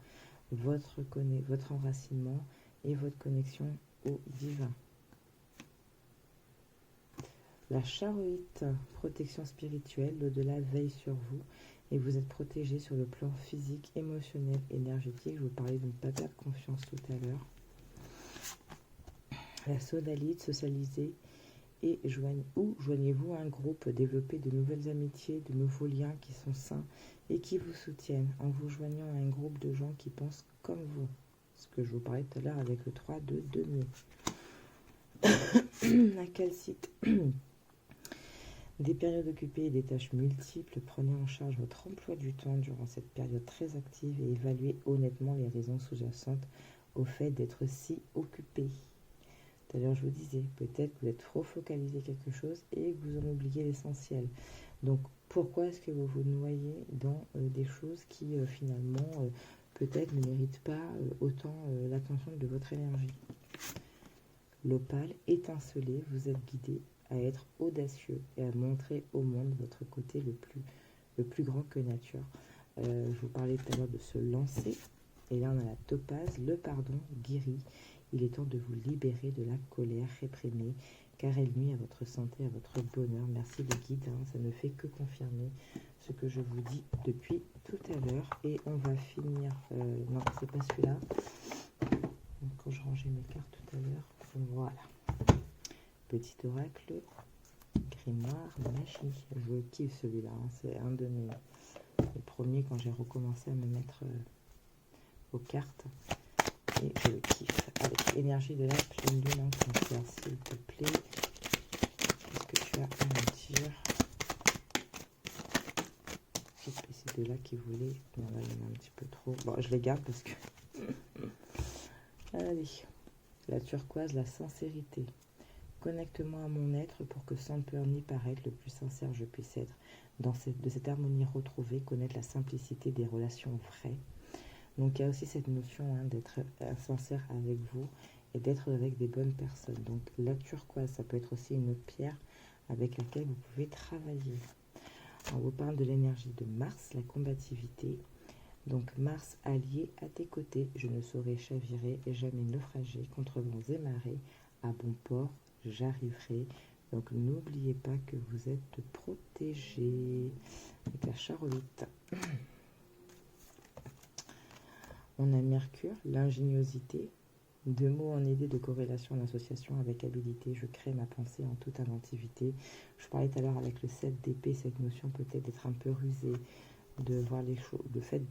votre enracinement et votre connexion au divin. La charoïte, protection spirituelle, l'au-delà veille sur vous et vous êtes protégé sur le plan physique, émotionnel, énergétique. Je vous parlais de ne pas perdre confiance tout à l'heure. La sodalite, socialisez et joignez-vous à un groupe, développez de nouvelles amitiés, de nouveaux liens qui sont sains et qui vous soutiennent en vous joignant à un groupe de gens qui pensent comme vous. Ce que je vous parlais tout à l'heure avec le 3 de denier. La calcite. Des périodes occupées et des tâches multiples, prenez en charge votre emploi du temps durant cette période très active et évaluez honnêtement les raisons sous-jacentes au fait d'être si occupé. Tout à l'heure, je vous disais, peut-être que vous êtes trop focalisé quelque chose et que vous en oubliez l'essentiel. Donc, pourquoi est-ce que vous vous noyez dans des choses qui, finalement, peut-être ne méritent pas autant l'attention de votre énergie? L'opale, étincelé, vous êtes guidé à être audacieux et à montrer au monde votre côté le plus grand que nature. Je vous parlais tout à l'heure de se lancer. Et là, on a la topaze, le pardon guérit. Il est temps de vous libérer de la colère réprimée, car elle nuit à votre santé, à votre bonheur. Merci les guides, ça ne fait que confirmer ce que je vous dis depuis tout à l'heure. Et on va finir... non, c'est pas celui-là. Quand je rangeais mes cartes tout à l'heure, voilà. Petit oracle, grimoire, magie. Je kiffe celui-là, c'est un de mes premiers quand j'ai recommencé à me mettre aux cartes. Et je le kiffe. Avec énergie de la pleine lune en cancer, s'il te plaît. Qu'est-ce que tu as à me dire? C'est deux-là qui voulaient. Non, là, il y en a un petit peu trop. Bon, je les garde parce que... Allez. La turquoise, la sincérité. Connecte-moi à mon être pour que sans peur ni paraître, le plus sincère je puisse être. De cette harmonie retrouvée, connaître la simplicité des relations vraies. Donc il y a aussi cette notion d'être sincère avec vous et d'être avec des bonnes personnes. Donc la turquoise, ça peut être aussi une autre pierre avec laquelle vous pouvez travailler. On vous parle de l'énergie de Mars, la combativité. Donc Mars allié à tes côtés, je ne saurais chavirer et jamais naufrager contre vents et marées. À bon port, j'arriverai. Donc n'oubliez pas que vous êtes protégé. Avec la charoïte. On a Mercure, l'ingéniosité. Deux mots en idée de corrélation en association avec habilité. Je crée ma pensée en toute inventivité. Je parlais tout à l'heure avec le 7 d'épée, cette notion peut-être d'être un peu rusé, de voir les choses. Le fait,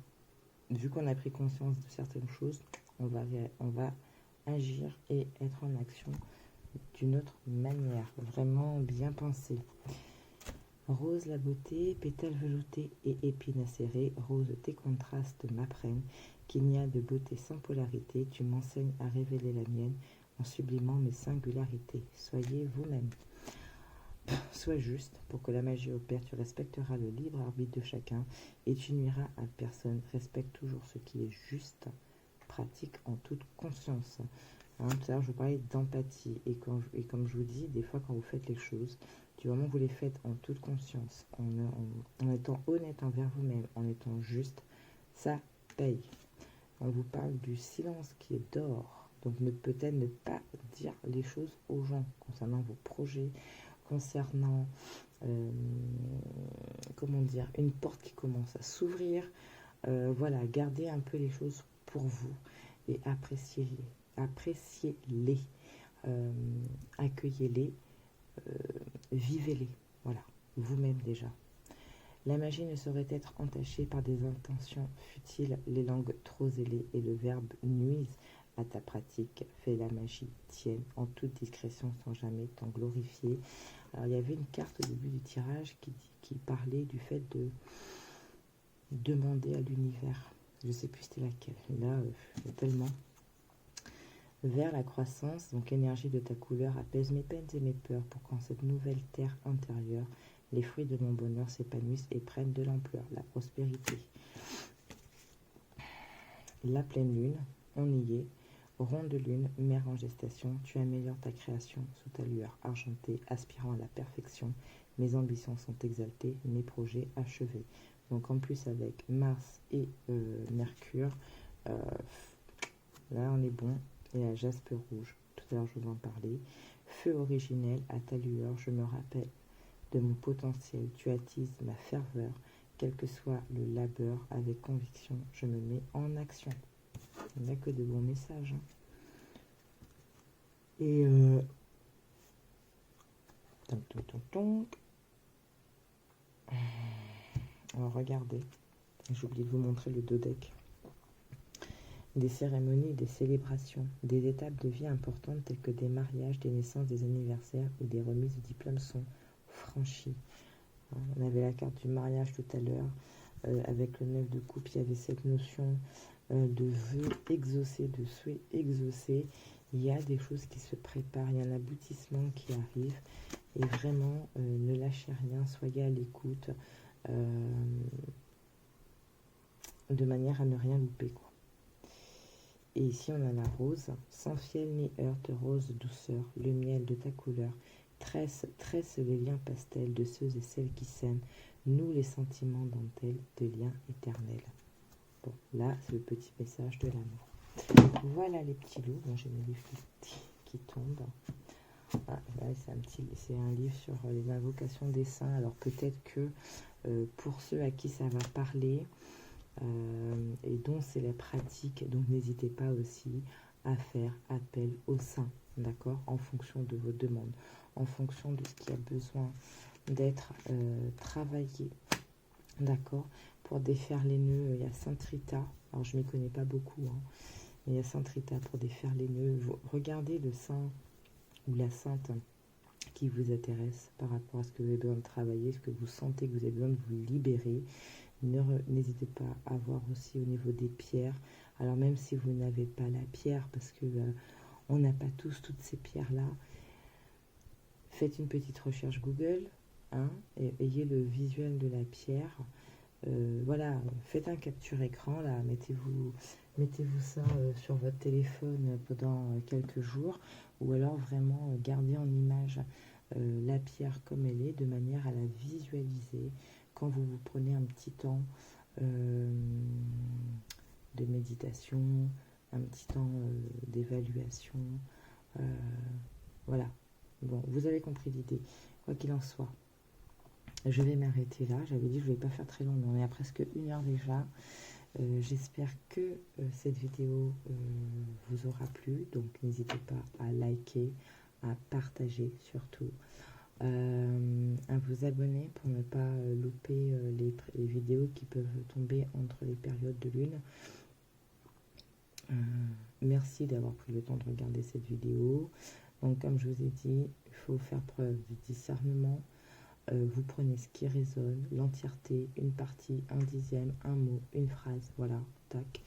vu qu'on a pris conscience de certaines choses, on va agir et être en action d'une autre manière. Vraiment bien pensé. Rose la beauté, pétales veloutés et épines acérées. Rose tes contrastes m'apprennent qu'il n'y a de beauté sans polarité. Tu m'enseignes à révéler la mienne en sublimant mes singularités. Soyez vous-même. Sois juste pour que la magie opère. Tu respecteras le libre arbitre de chacun et tu nuiras à personne. Respecte toujours ce qui est juste. Pratique en toute conscience. Tout à l'heure, je vous parlais d'empathie. Et comme je vous dis, des fois, quand vous faites les choses, du moment que vous les faites en toute conscience, en étant honnête envers vous-même, en étant juste, ça paye. On vous parle du silence qui est d'or. Donc peut-être ne pas dire les choses aux gens concernant vos projets, concernant une porte qui commence à s'ouvrir. Voilà, gardez un peu les choses pour vous et appréciez-les. accueillez-les, vivez-les, voilà, vous-même déjà. La magie ne saurait être entachée par des intentions futiles, les langues trop zélées et le verbe nuisent à ta pratique. Fais la magie tienne en toute discrétion sans jamais t'en glorifier. Alors il y avait une carte au début du tirage qui parlait du fait de demander à l'univers. Je ne sais plus c'était laquelle. Et là, il y a tellement. Vers la croissance, donc l'énergie de ta couleur apaise mes peines et mes peurs pour qu'en cette nouvelle terre intérieure, les fruits de mon bonheur s'épanouissent et prennent de l'ampleur, la prospérité. La pleine lune, on y est. Ronde lune, mère en gestation, tu améliores ta création sous ta lueur argentée, aspirant à la perfection. Mes ambitions sont exaltées, mes projets achevés. Donc en plus avec Mars et Mercure, là on est bon. Et la jaspe rouge, tout à l'heure je vous en parlais. Feu originel, à ta lueur, je me rappelle de mon potentiel, tu attises ma ferveur, quel que soit le labeur, avec conviction, je me mets en action. Il n'y a que de bons messages. Hein. Et alors regardez, j'ai oublié de vous montrer le dos deck. Des cérémonies, des célébrations, des étapes de vie importantes telles que des mariages, des naissances, des anniversaires ou des remises de diplômes sont franchies. On avait la carte du mariage tout à l'heure, avec le 9 de coupe, il y avait cette notion de vœux exaucés, de souhaits exaucés. Il y a des choses qui se préparent, il y a un aboutissement qui arrive. Et vraiment, ne lâchez rien, soyez à l'écoute, de manière à ne rien louper, quoi. Et ici, on a la rose, sans fiel ni heurte, rose douceur, le miel de ta couleur. Tresse les liens pastels de ceux et celles qui s'aiment, nous les sentiments dentelles de liens éternels. Bon, là, c'est le petit message de l'amour. Voilà les petits loups. Bon, j'ai mes livres qui tombent. Ah, là, c'est un livre sur les invocations des saints. Alors peut-être que pour ceux à qui ça va parler, et dont c'est la pratique, donc n'hésitez pas aussi à faire appel aux saints, d'accord, en fonction de vos demandes, en fonction de ce qui a besoin d'être travaillé, d'accord, pour défaire les nœuds. Il y a Sainte Rita, alors je ne m'y connais pas beaucoup, hein, mais il y a Sainte Rita pour défaire les nœuds. Regardez le saint ou la sainte qui vous intéresse par rapport à ce que vous avez besoin de travailler, ce que vous sentez que vous avez besoin de vous libérer. N'hésitez pas à voir aussi au niveau des pierres. Alors même si vous n'avez pas la pierre, parce que on n'a pas tous toutes ces pierres-là, faites une petite recherche Google, hein, et ayez le visuel de la pierre. Voilà, faites un capture écran, là, mettez-vous ça sur votre téléphone pendant quelques jours, ou alors vraiment gardez en image la pierre comme elle est, de manière à la visualiser quand vous vous prenez un petit temps de méditation, un petit temps d'évaluation. Voilà. Bon, vous avez compris l'idée. Quoi qu'il en soit, je vais m'arrêter là. J'avais dit que je ne vais pas faire très long, mais on est à presque 1 heure déjà. J'espère que cette vidéo vous aura plu. Donc n'hésitez pas à liker, à partager surtout. À vous abonner pour ne pas louper les vidéos qui peuvent tomber entre les périodes de lune. Merci d'avoir pris le temps de regarder cette vidéo. Donc comme je vous ai dit, il faut faire preuve de discernement. Vous prenez ce qui résonne, l'entièreté, une partie, un dixième, un mot, une phrase, voilà, tac.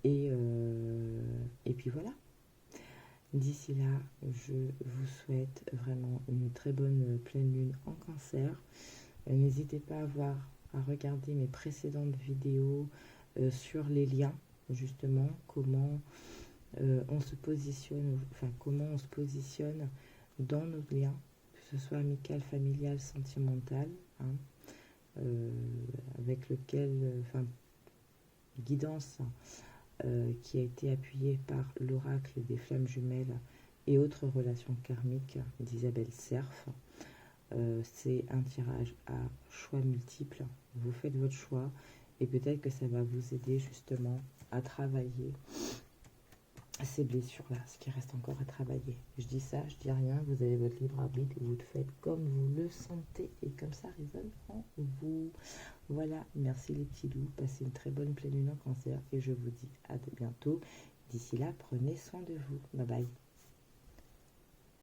Et puis voilà. D'ici là, je vous souhaite vraiment une très bonne pleine lune en Cancer. N'hésitez pas à regarder mes précédentes vidéos sur les liens, justement, comment on se positionne, comment on se positionne dans nos liens, que ce soit amical, familial, sentimental, hein, avec lequel, guidance qui a été appuyée par l'oracle des flammes jumelles et autres relations karmiques d'Isabelle Cerf. C'est un tirage à choix multiples. Vous faites votre choix et peut-être que ça va vous aider justement à travailler ces blessures-là, ce qui reste encore à travailler. Je dis ça, je dis rien, vous avez votre libre arbitre, vous le faites comme vous le sentez et comme ça résonne en vous. Voilà, merci les petits loups, passez une très bonne pleine lune en Cancer et je vous dis à bientôt. D'ici là, prenez soin de vous. Bye bye.